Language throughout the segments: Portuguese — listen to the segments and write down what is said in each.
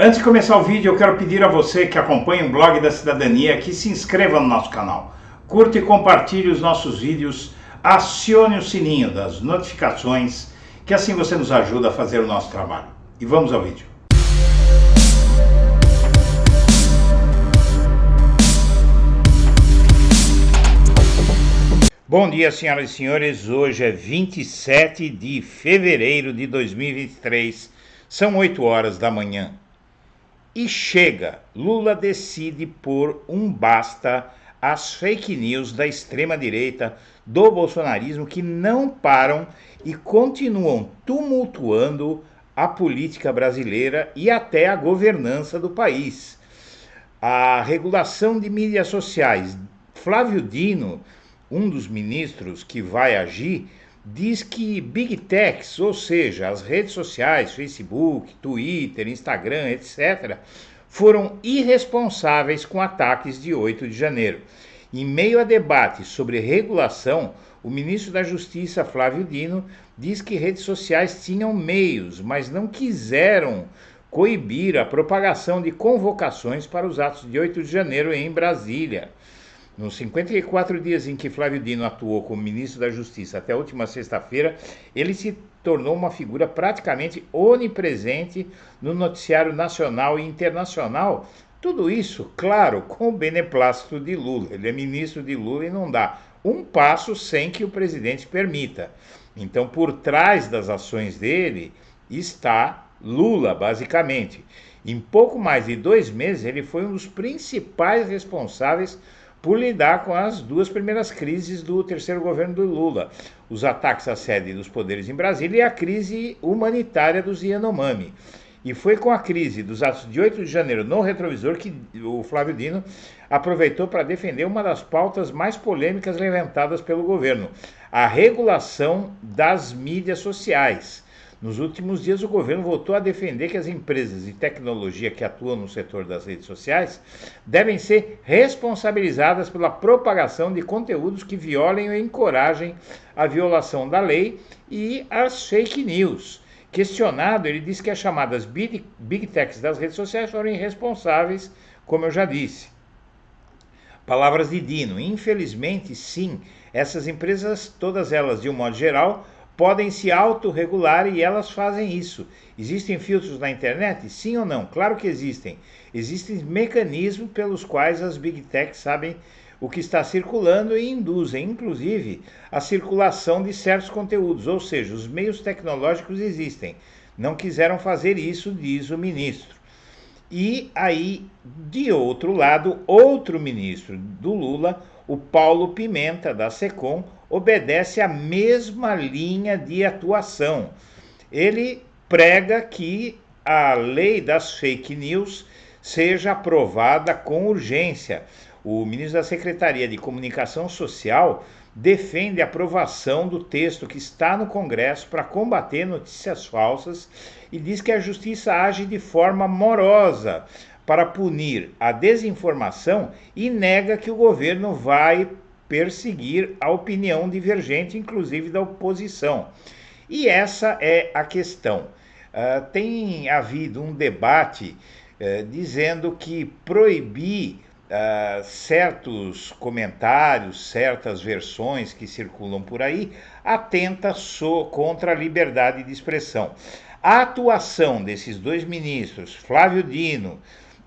Antes de começar o vídeo, eu quero pedir a você que acompanha o Blog da Cidadania que se inscreva no nosso canal, curta e compartilhe os nossos vídeos, acione o sininho das notificações, que assim você nos ajuda a fazer o nosso trabalho. E vamos ao vídeo. Bom dia, senhoras e senhores. Hoje é 27 de fevereiro de 2023, são 8 horas da manhã. E chega, Lula decide pôr um basta às fake news da extrema-direita, do bolsonarismo, que não param e continuam tumultuando a política brasileira e até a governança do país. A regulação de mídias sociais, Flávio Dino, um dos ministros que vai agir, diz que Big Techs, ou seja, as redes sociais, Facebook, Twitter, Instagram, etc., foram irresponsáveis com ataques de 8 de janeiro. Em meio a debates sobre regulação, o ministro da Justiça, Flávio Dino, diz que redes sociais tinham meios, mas não quiseram coibir a propagação de convocações para os atos de 8 de janeiro em Brasília. Nos 54 dias em que Flávio Dino atuou como ministro da Justiça até a última sexta-feira, ele se tornou uma figura praticamente onipresente no noticiário nacional e internacional. Tudo isso, claro, com o beneplácito de Lula. Ele é ministro de Lula e não dá um passo sem que o presidente permita. Então, por trás das ações dele está Lula, basicamente. Em pouco mais de 2 meses, ele foi um dos principais responsáveis por lidar com as duas primeiras crises do terceiro governo do Lula, os ataques à sede dos poderes em Brasília e a crise humanitária dos Yanomami. E foi com a crise dos atos de 8 de janeiro no retrovisor que o Flávio Dino aproveitou para defender uma das pautas mais polêmicas levantadas pelo governo, a regulação das mídias sociais. Nos últimos dias, o governo voltou a defender que as empresas de tecnologia que atuam no setor das redes sociais devem ser responsabilizadas pela propagação de conteúdos que violem ou encorajem a violação da lei e as fake news. Questionado, ele disse que as chamadas Big Techs das redes sociais foram irresponsáveis, como eu já disse. Palavras de Dino. Infelizmente, sim, essas empresas, todas elas de um modo geral, podem se autorregular e elas fazem isso. Existem filtros na internet? Sim ou não? Claro que existem. Existem mecanismos pelos quais as Big Techs sabem o que está circulando e induzem, inclusive, a circulação de certos conteúdos. Ou seja, os meios tecnológicos existem. Não quiseram fazer isso, diz o ministro. E aí, de outro lado, outro ministro do Lula, o Paulo Pimenta, da SECOM, obedece à mesma linha de atuação. Ele prega que a lei das fake news seja aprovada com urgência. O ministro da Secretaria de Comunicação Social defende a aprovação do texto que está no Congresso para combater notícias falsas e diz que a Justiça age de forma morosa para punir a desinformação e nega que o governo vai perseguir a opinião divergente, inclusive da oposição. E essa é a questão. Tem havido um debate dizendo que proibir certos comentários, certas versões que circulam por aí, atenta contra a liberdade de expressão. A atuação desses dois ministros, Flávio Dino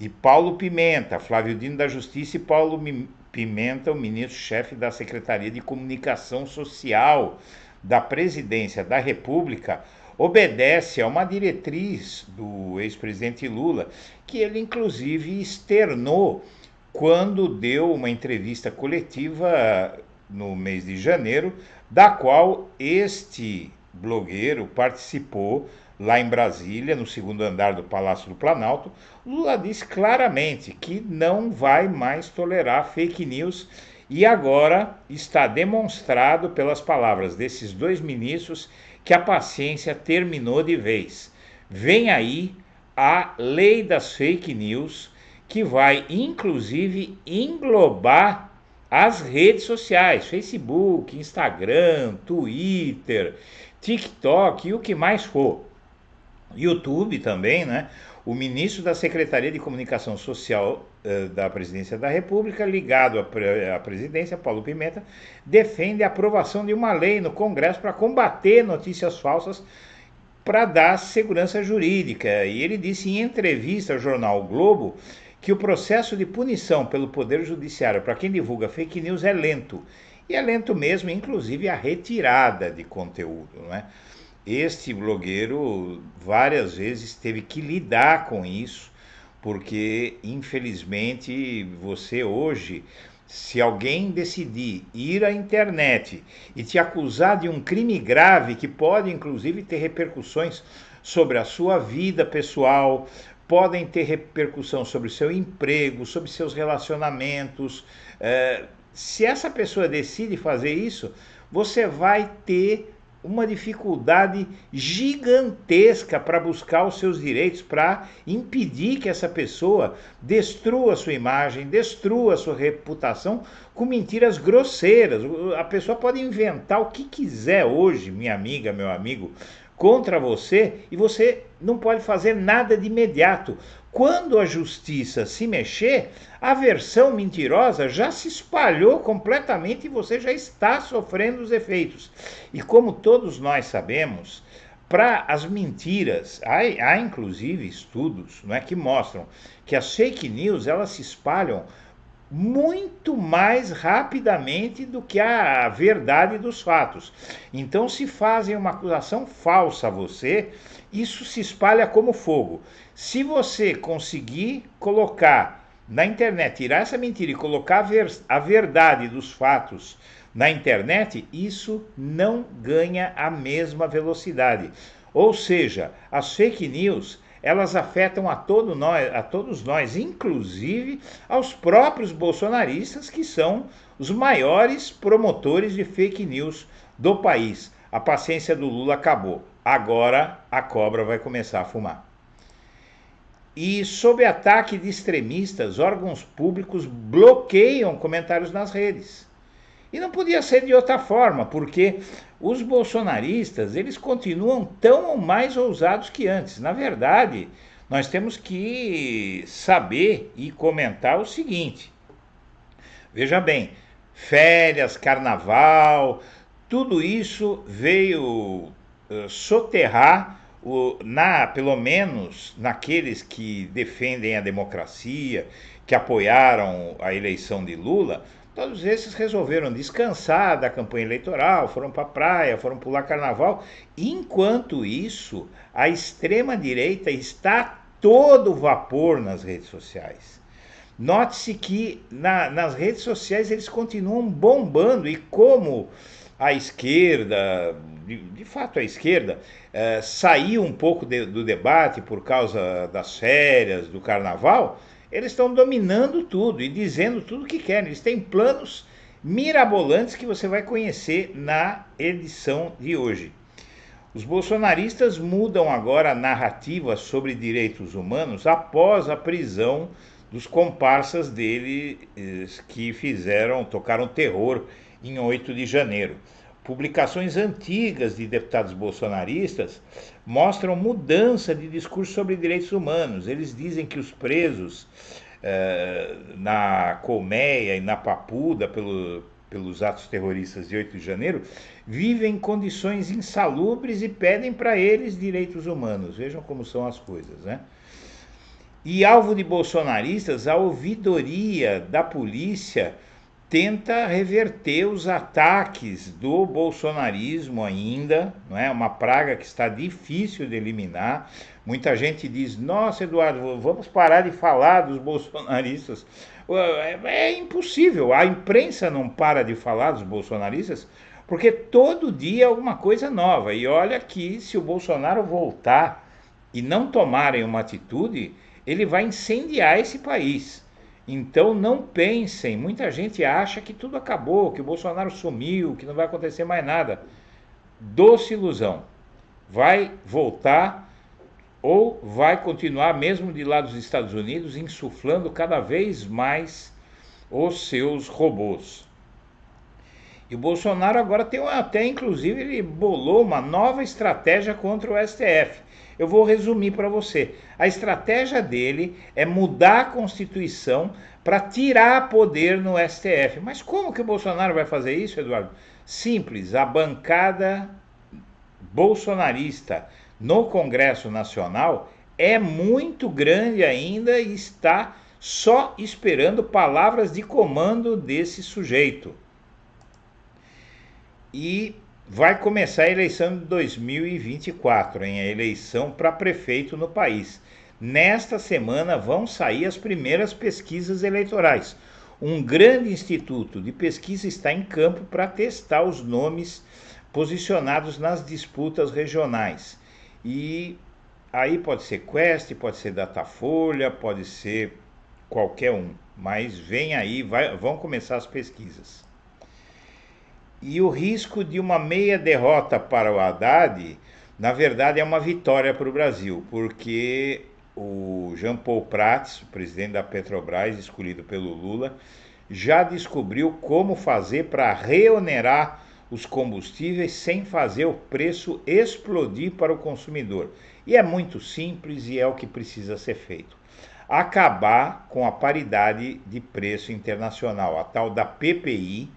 e Paulo Pimenta, Flávio Dino da Justiça e Paulo Pimenta, o ministro-chefe da Secretaria de Comunicação Social da Presidência da República, obedece a uma diretriz do ex-presidente Lula, que ele inclusive externou quando deu uma entrevista coletiva no mês de janeiro, da qual este blogueiro participou lá em Brasília, no segundo andar do Palácio do Planalto. Lula disse claramente que não vai mais tolerar fake news e agora está demonstrado pelas palavras desses dois ministros que a paciência terminou de vez. Vem aí a lei das fake news, que vai inclusive englobar as redes sociais, Facebook, Instagram, Twitter, TikTok e o que mais for. YouTube também, né? O ministro da Secretaria de Comunicação Social da Presidência da República, ligado à presidência, Paulo Pimenta, defende a aprovação de uma lei no Congresso para combater notícias falsas para dar segurança jurídica. E ele disse em entrevista ao jornal o Globo que o processo de punição pelo Poder Judiciário para quem divulga fake news é lento. E é lento mesmo, inclusive a retirada de conteúdo, não é? Este blogueiro várias vezes teve que lidar com isso, porque infelizmente você hoje, se alguém decidir ir à internet e te acusar de um crime grave que pode inclusive ter repercussões sobre a sua vida pessoal, podem ter repercussão sobre o seu emprego, sobre seus relacionamentos, se essa pessoa decide fazer isso, você vai ter uma dificuldade gigantesca para buscar os seus direitos, para impedir que essa pessoa destrua a sua imagem, destrua a sua reputação com mentiras grosseiras. A pessoa pode inventar o que quiser hoje, minha amiga, meu amigo, contra você, e você não pode fazer nada de imediato. Quando a justiça se mexer, a versão mentirosa já se espalhou completamente e você já está sofrendo os efeitos. E como todos nós sabemos, para as mentiras, há inclusive estudos, não é, que mostram que as fake news elas se espalham muito mais rapidamente do que a verdade dos fatos. Então, se fazem uma acusação falsa a você, isso se espalha como fogo. Se você conseguir colocar na internet, tirar essa mentira e colocar a verdade dos fatos na internet, isso não ganha a mesma velocidade. Ou seja, as fake news elas afetam a todos nós, inclusive aos próprios bolsonaristas, que são os maiores promotores de fake news do país. A paciência do Lula acabou. Agora a cobra vai começar a fumar. E sob ataque de extremistas, órgãos públicos bloqueiam comentários nas redes. E não podia ser de outra forma, porque os bolsonaristas, eles continuam tão ou mais ousados que antes. Na verdade, nós temos que saber e comentar o seguinte. Veja bem, férias, carnaval, tudo isso veio soterrar, pelo menos naqueles que defendem a democracia, que apoiaram a eleição de Lula. Todos esses resolveram descansar da campanha eleitoral, foram para a praia, foram pular carnaval. Enquanto isso, a extrema-direita está todo vapor nas redes sociais. Note-se que nas redes sociais eles continuam bombando, e como a esquerda, de fato a esquerda, saiu um pouco do debate por causa das férias, do carnaval, eles estão dominando tudo e dizendo tudo o que querem. Eles têm planos mirabolantes que você vai conhecer na edição de hoje. Os bolsonaristas mudam agora a narrativa sobre direitos humanos após a prisão dos comparsas deles que tocaram terror em 8 de janeiro. Publicações antigas de deputados bolsonaristas mostram mudança de discurso sobre direitos humanos. Eles dizem que os presos na Colmeia e na Papuda pelos atos terroristas de 8 de janeiro vivem em condições insalubres e pedem para eles direitos humanos. Vejam como são as coisas, né? E alvo de bolsonaristas, a ouvidoria da polícia tenta reverter os ataques do bolsonarismo ainda, não é? Uma praga que está difícil de eliminar. Muita gente diz, nossa, Eduardo, vamos parar de falar dos bolsonaristas. É impossível, a imprensa não para de falar dos bolsonaristas, porque todo dia é alguma coisa nova. E olha que se o Bolsonaro voltar e não tomarem uma atitude, ele vai incendiar esse país. Então não pensem, muita gente acha que tudo acabou, que o Bolsonaro sumiu, que não vai acontecer mais nada. Doce ilusão. Vai voltar ou vai continuar, mesmo de lá dos Estados Unidos, insuflando cada vez mais os seus robôs. E o Bolsonaro agora tem até, inclusive, ele bolou uma nova estratégia contra o STF. Eu vou resumir para você. A estratégia dele é mudar a Constituição para tirar poder no STF. Mas como que o Bolsonaro vai fazer isso, Eduardo? Simples, a bancada bolsonarista no Congresso Nacional é muito grande ainda e está só esperando palavras de comando desse sujeito. E vai começar a eleição de 2024, hein? A eleição para prefeito no país. Nesta semana vão sair as primeiras pesquisas eleitorais. Um grande instituto de pesquisa está em campo para testar os nomes posicionados nas disputas regionais. E aí pode ser Quest, pode ser Datafolha, pode ser qualquer um. Mas vem aí, vão começar as pesquisas. E o risco de uma meia derrota para o Haddad, na verdade, é uma vitória para o Brasil, porque o Jean Paul Prats, o presidente da Petrobras, escolhido pelo Lula, já descobriu como fazer para reonerar os combustíveis sem fazer o preço explodir para o consumidor. E é muito simples e é o que precisa ser feito. Acabar com a paridade de preço internacional, a tal da PPI,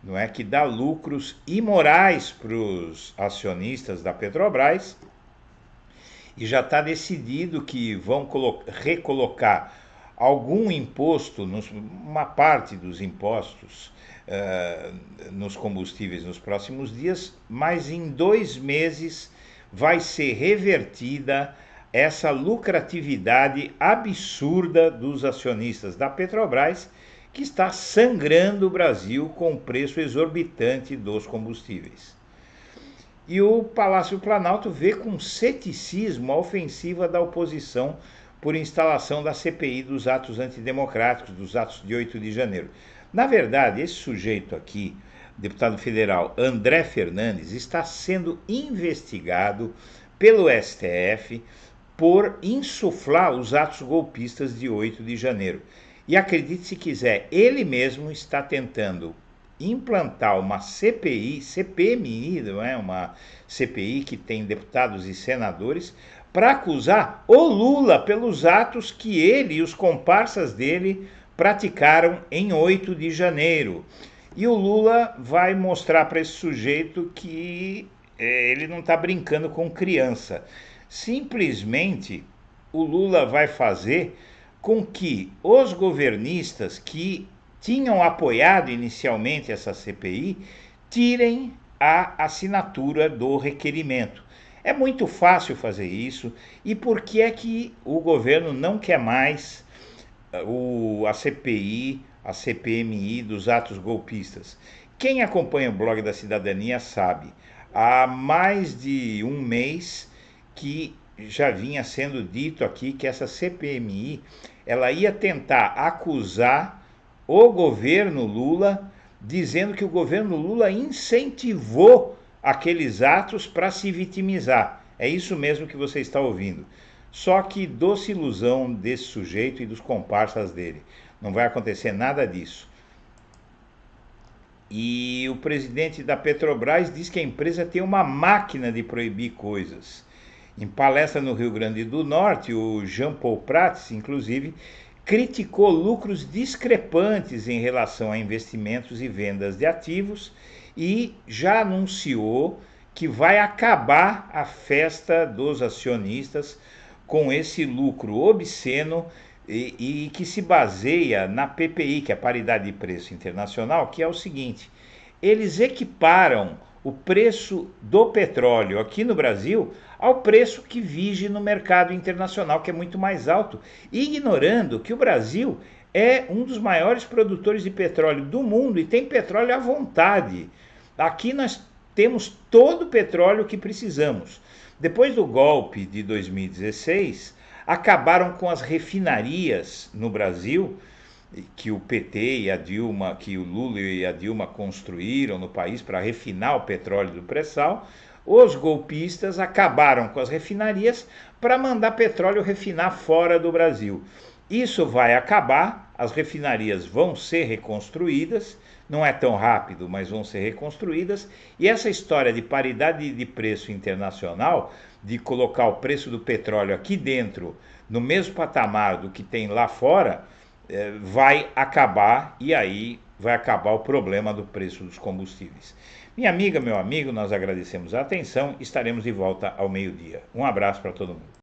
não é, que dá lucros imorais para os acionistas da Petrobras, e já está decidido que vão recolocar algum imposto, uma parte dos impostos nos combustíveis nos próximos dias, mas em 2 meses vai ser revertida essa lucratividade absurda dos acionistas da Petrobras, que está sangrando o Brasil com o preço exorbitante dos combustíveis. E o Palácio Planalto vê com ceticismo a ofensiva da oposição por instalação da CPI dos atos antidemocráticos, dos atos de 8 de janeiro. Na verdade, esse sujeito aqui, deputado federal André Fernandes, está sendo investigado pelo STF por insuflar os atos golpistas de 8 de janeiro. E acredite se quiser, ele mesmo está tentando implantar uma CPI, CPMI, não é? Uma CPI que tem deputados e senadores, para acusar o Lula pelos atos que ele e os comparsas dele praticaram em 8 de janeiro. E o Lula vai mostrar para esse sujeito que ele não está brincando com criança. Simplesmente o Lula vai fazer com que os governistas que tinham apoiado inicialmente essa CPI tirem a assinatura do requerimento. É muito fácil fazer isso. E por que é que o governo não quer mais a CPI, a CPMI dos atos golpistas? Quem acompanha o blog da Cidadania sabe, há mais de um mês que já vinha sendo dito aqui que essa CPMI ela ia tentar acusar o governo Lula, dizendo que o governo Lula incentivou aqueles atos para se vitimizar. É isso mesmo que você está ouvindo. Só que doce ilusão desse sujeito e dos comparsas dele. Não vai acontecer nada disso. E o presidente da Petrobras diz que a empresa tem uma máquina de proibir coisas. Em palestra no Rio Grande do Norte, o Jean Paul Prats, inclusive, criticou lucros discrepantes em relação a investimentos e vendas de ativos e já anunciou que vai acabar a festa dos acionistas com esse lucro obsceno e que se baseia na PPI, que é a paridade de preço internacional, que é o seguinte: eles equiparam o preço do petróleo aqui no Brasil ao preço que vige no mercado internacional, que é muito mais alto, ignorando que o Brasil é um dos maiores produtores de petróleo do mundo e tem petróleo à vontade. Aqui nós temos todo o petróleo que precisamos. Depois do golpe de 2016, acabaram com as refinarias no Brasil, que o PT e a Dilma, que o Lula e a Dilma construíram no país para refinar o petróleo do pré-sal. Os golpistas acabaram com as refinarias para mandar petróleo refinar fora do Brasil. Isso vai acabar, as refinarias vão ser reconstruídas, não é tão rápido, mas vão ser reconstruídas, e essa história de paridade de preço internacional, de colocar o preço do petróleo aqui dentro, no mesmo patamar do que tem lá fora, vai acabar, e aí vai acabar o problema do preço dos combustíveis. Minha amiga, meu amigo, nós agradecemos a atenção, estaremos de volta ao meio-dia. Um abraço para todo mundo.